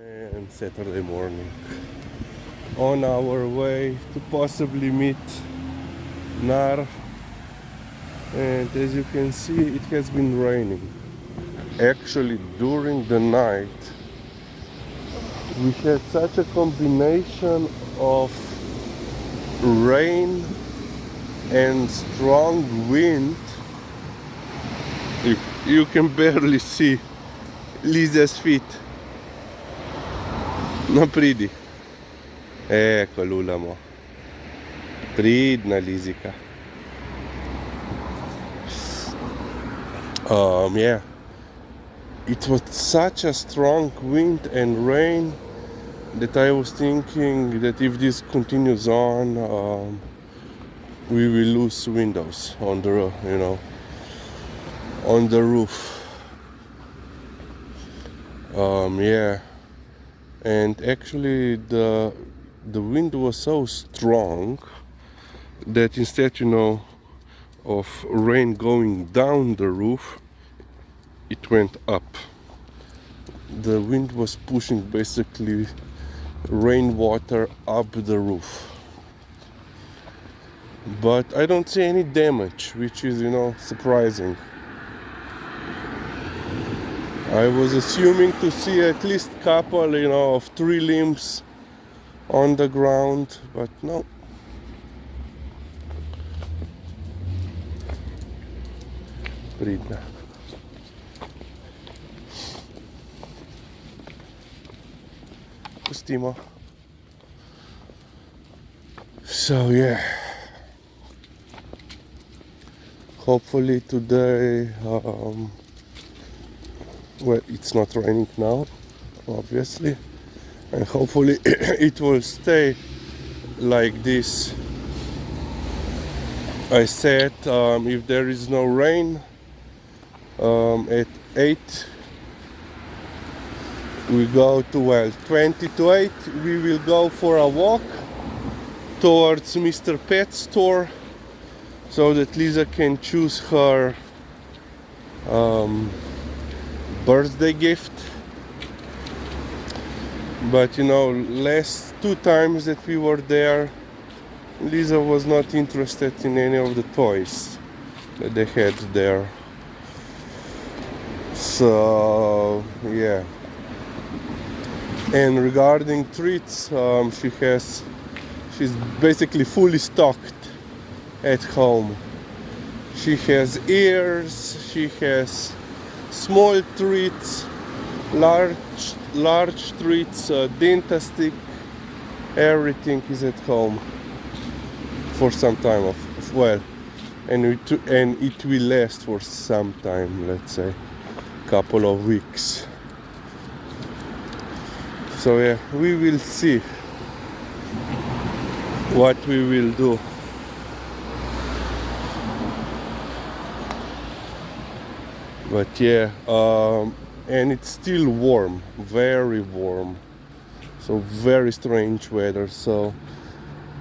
And Saturday morning, on our way to possibly meet Nar, and as you can see it has been raining. Actually during the night we had such a combination of rain and strong wind, you can barely see Liza's feet. No pridi. Ecco l'ulamo. Pridna Lizika. Yeah. It was such a strong wind and rain that I was thinking that if this continues on, we will lose windows on the, on the roof. Yeah. And actually the wind was so strong that instead of rain going down the roof, it went up. The wind was pushing basically rainwater up the roof, but I don't see any damage, which is surprising. I was assuming to see at least couple of tree limbs on the ground, but no. Pridna. Pustimo. So yeah, hopefully today, well, it's not raining now, obviously, and hopefully it will stay like this. I said if there is no rain, at 8 we go to 20 to 8 we will go for a walk towards Mr. Pet store so that Liza can choose her birthday gift. But last 2 times that we were there, Liza was not interested in any of the toys that they had there. So yeah. And regarding treats, she's basically fully stocked at home. She has ears, she has small treats, large treats, dentist, everything is at home for some time of well, and it will last for some time, let's say couple of weeks. So yeah, we will see what we will do. But yeah, and it's still warm, very warm. So very strange weather. So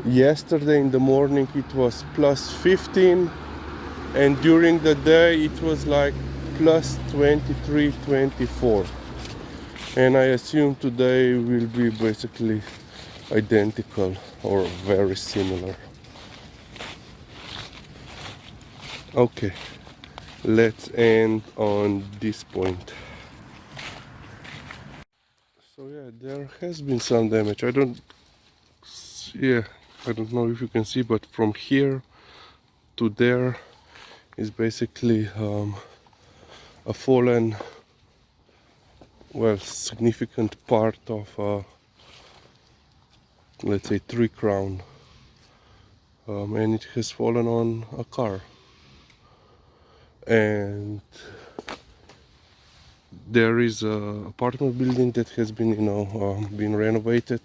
yesterday in the morning it was plus 15, and during the day it was like plus 23, 24. And I assume today will be basically identical or very similar. Okay, let's end on this point. So yeah, there has been some damage. I don't know if you can see, but from here to there is basically a fallen, well, significant part of let's say tree crown, and it has fallen on a car. And there is a apartment building that has been been renovated,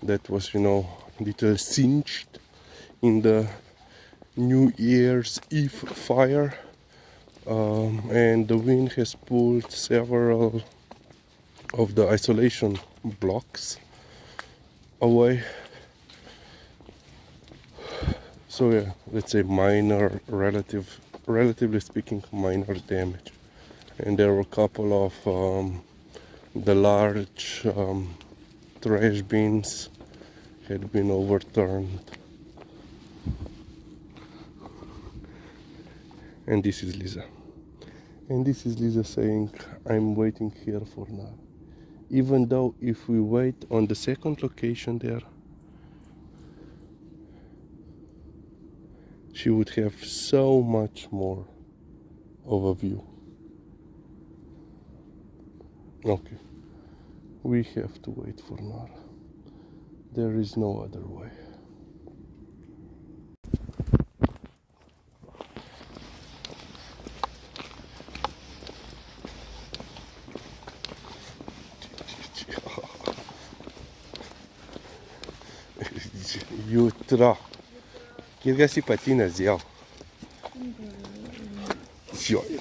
that was little singed in the New Year's Eve fire, and the wind has pulled several of the isolation blocks away. So yeah, let's say minor, relatively speaking, minor damage. And there were a couple of the large trash bins had been overturned. And this is Liza. And this is Liza saying, I'm waiting here for now. Even though if we wait on the second location there, she would have so much more of a view. Okay, we have to wait for Nara. There is no other way. Jutro. Kjer ga si pa ti nazel? Joj.